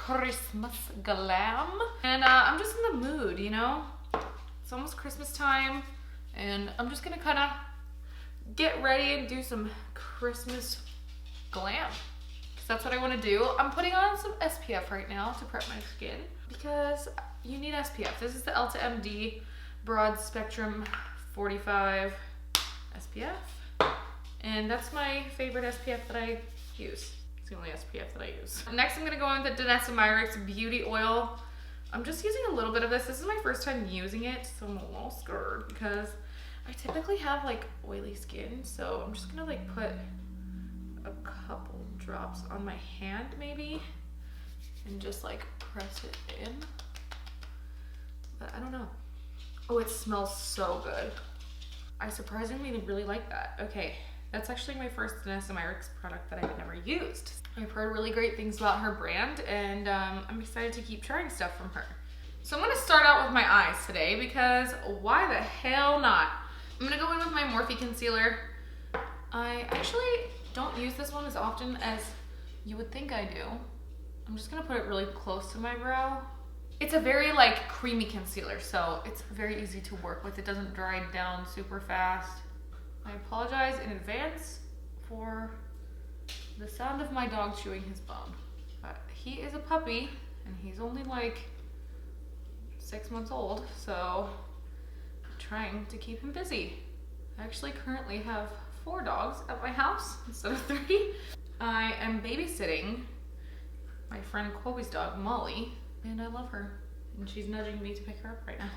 Christmas glam. And I'm just in the mood, you know? It's almost Christmas time, and I'm just gonna kind of get ready and do some Christmas glam. Because that's what I want to do. I'm putting on some SPF right now to prep my skin because you need SPF. This is the Ulta MD Broad Spectrum 45 SPF. And that's my favorite SPF that I use. It's the only SPF that I use. Next, I'm gonna go in with the Danessa Myricks Beauty Oil. I'm just using a little bit of this. This is my first time using it, so I'm a little scared because I typically have like oily skin. So I'm just gonna like put a couple drops on my hand maybe and just like press it in. But I don't know. Oh, it smells so good. I surprisingly really like that. Okay, that's actually my first Danessa Myricks product that I've never used. I've heard really great things about her brand, and I'm excited to keep trying stuff from her. So I'm gonna start out with my eyes today because why the hell not? I'm gonna go in with my Morphe concealer. I actually don't use this one as often as you would think I do. I'm just gonna put it really close to my brow. It's a very like creamy concealer, so it's very easy to work with. It doesn't dry down super fast. I apologize in advance for the sound of my dog chewing his bone. But he is a puppy and he's only like 6 months old, so I'm trying to keep him busy. I actually currently have 4 dogs at my house instead of 3. I am babysitting my friend Chloe's dog, Molly, and I love her. And she's nudging me to pick her up right now.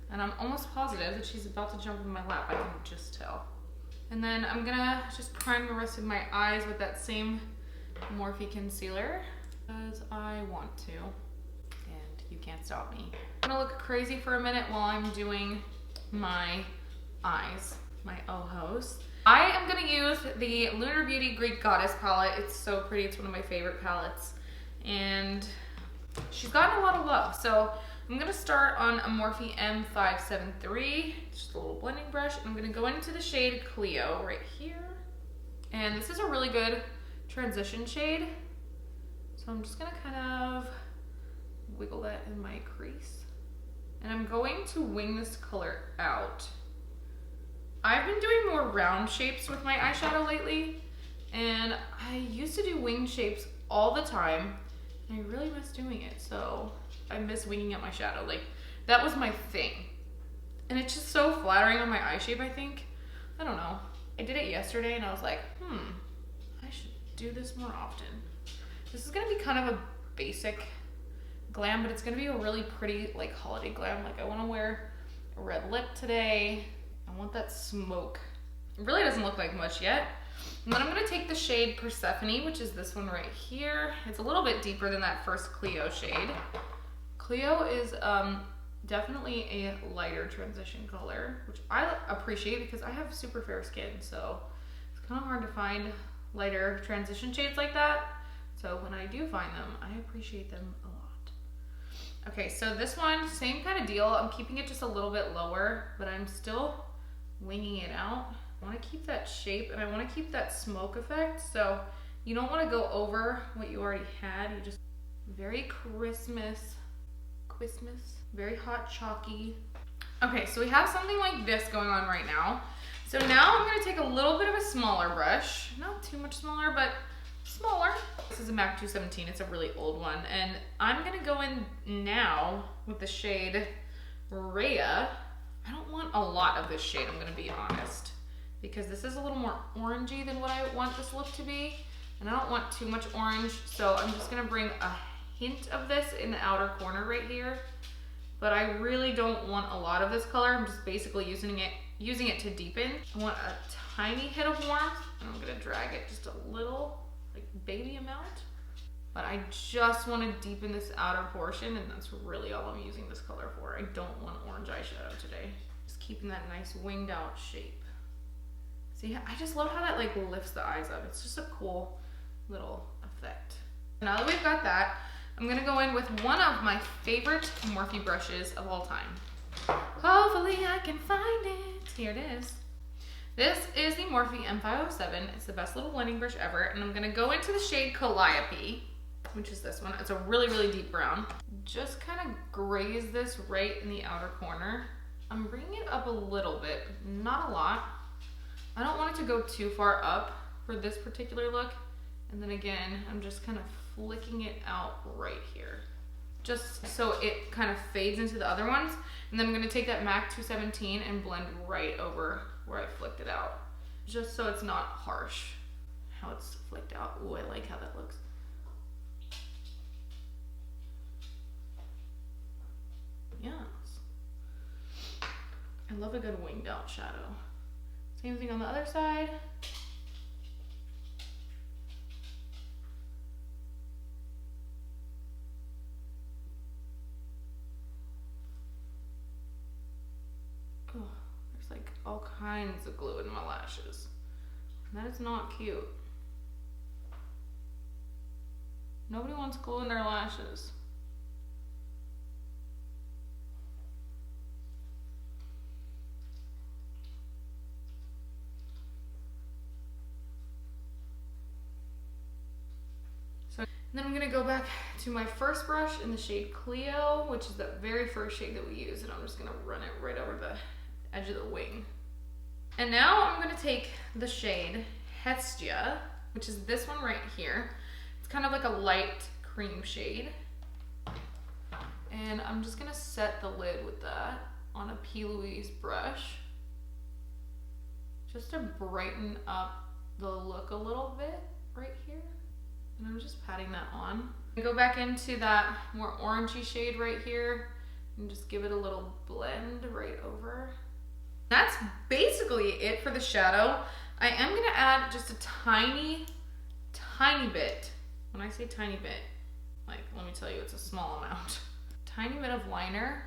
And I'm almost positive that she's about to jump in my lap. I can just tell. And then I'm gonna just prime the rest of my eyes with that same Morphe concealer because I want to, and you can't stop me. I'm gonna look crazy for a minute while I'm doing my eyes, my ojos. I am gonna use the Lunar Beauty Greek Goddess palette. It's so pretty, it's one of my favorite palettes. And she's gotten a lot of love, so I'm gonna start on a Morphe M573, just a little blending brush, and I'm gonna go into the shade Clio right here. And this is a really good transition shade. So I'm just gonna kind of wiggle that in my crease. And I'm going to wing this color out. I've been doing more round shapes with my eyeshadow lately, and I used to do wing shapes all the time, and I really miss doing it, so I miss winging out my shadow. Like, that was my thing. And it's just so flattering on my eye shape, I think. I don't know. I did it yesterday and I was like, I should do this more often. This is gonna be kind of a basic glam, but it's gonna be a really pretty, like, holiday glam. Like, I wanna wear a red lip today. I want that smoke. It really doesn't look like much yet. And then I'm gonna take the shade Persephone, which is this one right here. It's a little bit deeper than that first Clio shade. Clio is definitely a lighter transition color, which I appreciate because I have super fair skin, so it's kind of hard to find lighter transition shades like that. So when I do find them, I appreciate them a lot. Okay, so this one, same kind of deal. I'm keeping it just a little bit lower, but I'm still winging it out. I want to keep that shape and I want to keep that smoke effect. So you don't want to go over what you already had. You just very Christmas, very hot chalky. Okay, so we have something like this going on right now. So now I'm gonna take a little bit of a smaller brush, not too much smaller, but smaller. This is a MAC 217, it's a really old one. And I'm gonna go in now with the shade Rhea. I don't want a lot of this shade, I'm gonna be honest, because this is a little more orangey than what I want this look to be. And I don't want too much orange, so I'm just gonna bring a hint of this in the outer corner right here, but I really don't want a lot of this color. I'm just basically using it to deepen. I want a tiny hit of warmth, and I'm gonna drag it just a little, like baby amount, but I just want to deepen this outer portion, and that's really all I'm using this color for. I don't want orange eyeshadow today. Just keeping that nice winged out shape. See, I just love how that like lifts the eyes up. It's just a cool little effect. Now that we've got that, I'm gonna go in with one of my favorite Morphe brushes of all time. Hopefully I can find it. Here it is. This is the Morphe M507. It's the best little blending brush ever, and I'm gonna go into the shade Calliope. which is this one. It's a really, really deep brown. Just kind of graze this right in the outer corner. I'm bringing it up a little bit, not a lot. I don't want it to go too far up for this particular look. And then again, I'm just kind of flicking it out right here, just so it kind of fades into the other ones. And then I'm gonna take that MAC 217 and blend right over where I flicked it out, just so it's not harsh how it's flicked out. Ooh, I like how that looks. Yes. I love a good winged out shadow. Same thing on the other side. Oh, there's like all kinds of glue in my lashes. That is not cute. Nobody wants glue in their lashes. So then I'm gonna go back to my first brush in the shade Clio, which is the very first shade that we use, and I'm just gonna run it right over the edge of the wing. And now I'm gonna take the shade Hestia, which is this one right here. It's kind of like a light cream shade. And I'm just gonna set the lid with that on a P. Louise brush, just to brighten up the look a little bit right here. And I'm just patting that on. I go back into that more orangey shade right here and just give it a little blend right over. That's basically it for the shadow. I am gonna add just a tiny bit. When I say tiny bit, like, let me tell you, it's a small amount. Tiny bit of liner,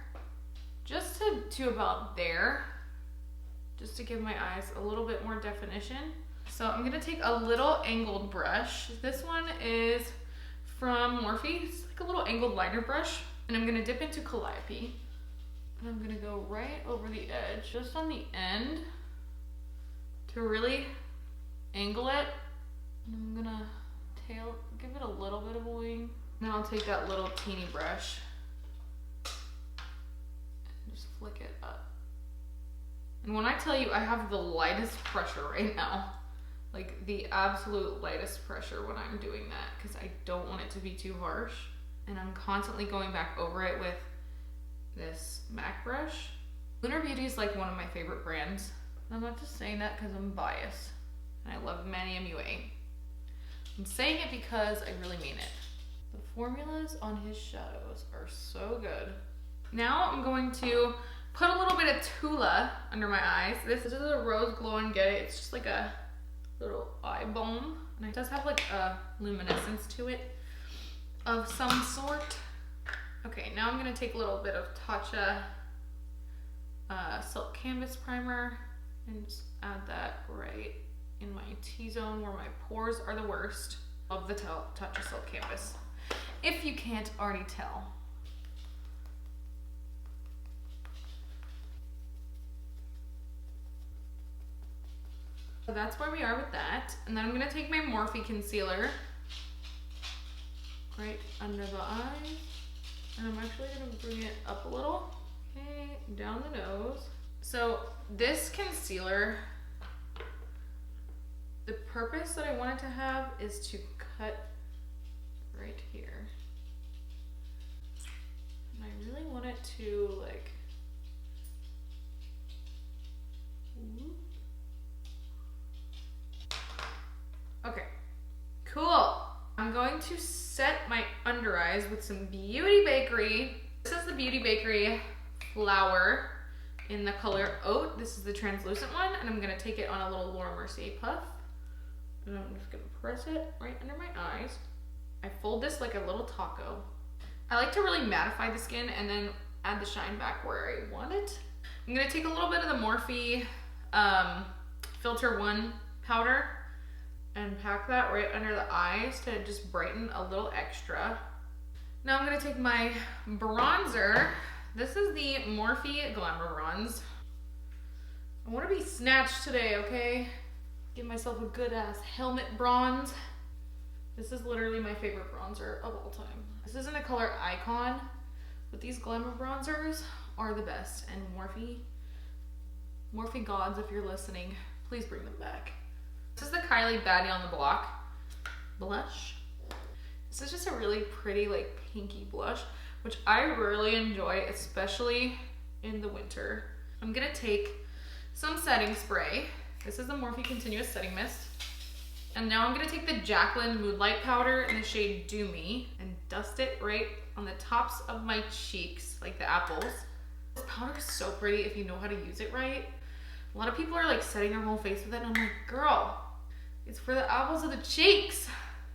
just to about there, just to give my eyes a little bit more definition. So I'm gonna take a little angled brush. This one is from Morphe. It's like a little angled liner brush. And I'm gonna dip into Calliope. And I'm gonna go right over the edge, just on the end, to really angle it. And I'm gonna give it a little bit of a wing. And then I'll take that little teeny brush and just flick it up. And when I tell you I have the lightest pressure right now, like the absolute lightest pressure when I'm doing that, because I don't want it to be too harsh. And I'm constantly going back over it with this MAC brush. Lunar Beauty is like one of my favorite brands. I'm not just saying that because I'm biased. And I love Manny MUA. I'm saying it because I really mean it. The formulas on his shadows are so good. Now I'm going to put a little bit of Tula under my eyes. This is a Rose Glow and Get It. It's just like a little eye balm. And it does have like a luminescence to it of some sort. Okay, now I'm gonna take a little bit of Tatcha Silk Canvas Primer and just add that right in my T-zone where my pores are the worst of the Tatcha Silk Canvas, if you can't already tell. So that's where we are with that. And then I'm gonna take my Morphe concealer right under the eye. And I'm actually gonna bring it up a little, okay, down the nose. So this concealer, the purpose that I want it to have is to cut right here. And I really want it to like, okay, cool. I'm going to set my under eyes with some Beauty Bakerie. This is the Beauty Bakerie Flower in the color Oat. This is the translucent one, and I'm gonna take it on a little Laura Mercier puff. And I'm just gonna press it right under my eyes. I fold this like a little taco. I like to really mattify the skin and then add the shine back where I want it. I'm gonna take a little bit of the Morphe Filter 1 powder and pack that right under the eyes to just brighten a little extra. Now I'm gonna take my bronzer. This is the Morphe Glamabronze. I wanna be snatched today, okay? Give myself a good ass helmet bronze. This is literally my favorite bronzer of all time. This is in the color Icon, but these glamour bronzers are the best. And Morphe gods, if you're listening, please bring them back. This is the Kylie Baddie on the Block blush. This is just a really pretty like pinky blush, which I really enjoy, especially in the winter. I'm gonna take some setting spray. This is the Morphe Continuous Setting Mist. And now I'm gonna take the Jaclyn Moonlight Powder in the shade Do Me and dust it right on the tops of my cheeks, like the apples. This powder is so pretty if you know how to use it right. A lot of people are like setting their whole face with it, and I'm like, girl, it's for the apples of the cheeks.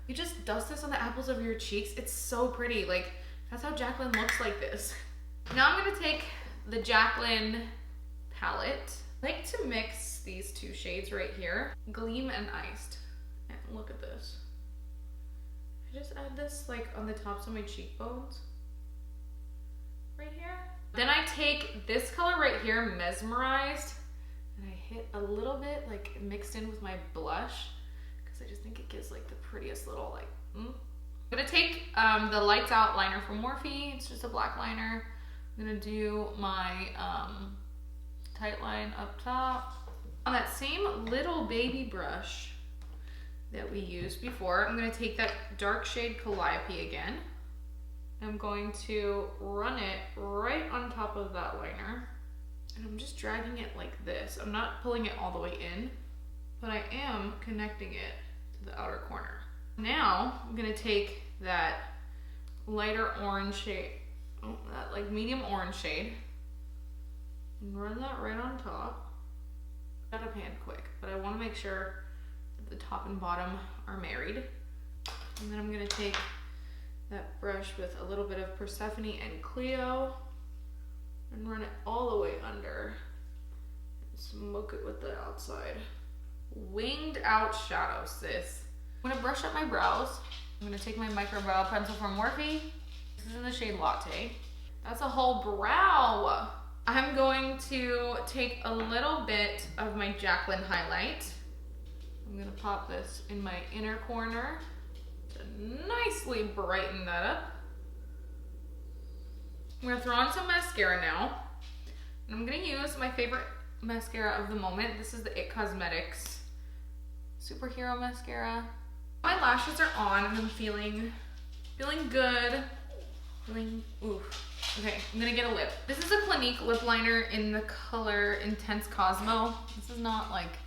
You just dust this on the apples of your cheeks. It's so pretty. Like, that's how Jaclyn looks like this. Now I'm gonna take the Jaclyn palette. I like to mix these two shades right here, Gleam and Iced. And look at this. I just add this like on the tops of my cheekbones, right here. Then I take this color right here, Mesmerized, and I hit a little bit like mixed in with my blush, because I just think it gives like the prettiest little like, I'm gonna take the Lights Out liner from Morphe. It's just a black liner. I'm gonna do my tight line up top. On that same little baby brush that we used before, I'm gonna take that dark shade Calliope again. I'm going to run it right on top of that liner. And I'm just dragging it like this. I'm not pulling it all the way in, but I am connecting it to the outer corner. Now, I'm gonna take that lighter orange shade, that like medium orange shade, and run that right on top. Got a pan quick, but I wanna make sure that the top and bottom are married. And then I'm gonna take that brush with a little bit of Persephone and Cleo and run it all the way under. Smoke it with the outside. Winged out shadow, sis. I'm gonna brush up my brows. I'm gonna take my micro brow pencil from Morphe. This is in the shade Latte. That's a whole brow. I'm going to take a little bit of my Jaclyn highlight. I'm gonna pop this in my inner corner to nicely brighten that up. I'm gonna throw on some mascara now. And I'm gonna use my favorite mascara of the moment. This is the IT Cosmetics Superhero Mascara. My lashes are on and I'm feeling good. Okay, I'm gonna get a lip. This is a Clinique lip liner in the color Intense Cosmo. This is not like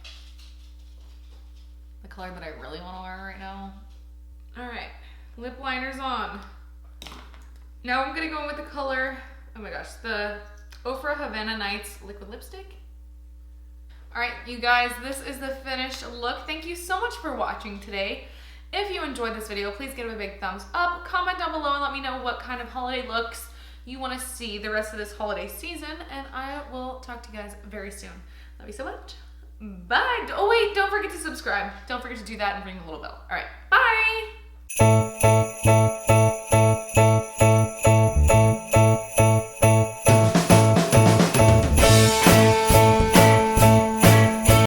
the color that I really want to wear right now. All right, lip liner's on. Now I'm gonna go in with the color, oh my gosh, the Ofra Havana Nights liquid lipstick. All right, you guys, this is the finished look. Thank you so much for watching today. If you enjoyed this video, please give it a big thumbs up. Comment down below and let me know what kind of holiday looks you want to see the rest of this holiday season, and I will talk to you guys very soon. Love you so much. Bye. Oh wait, don't forget to subscribe. Don't forget to do that and ring the little bell. All right, bye.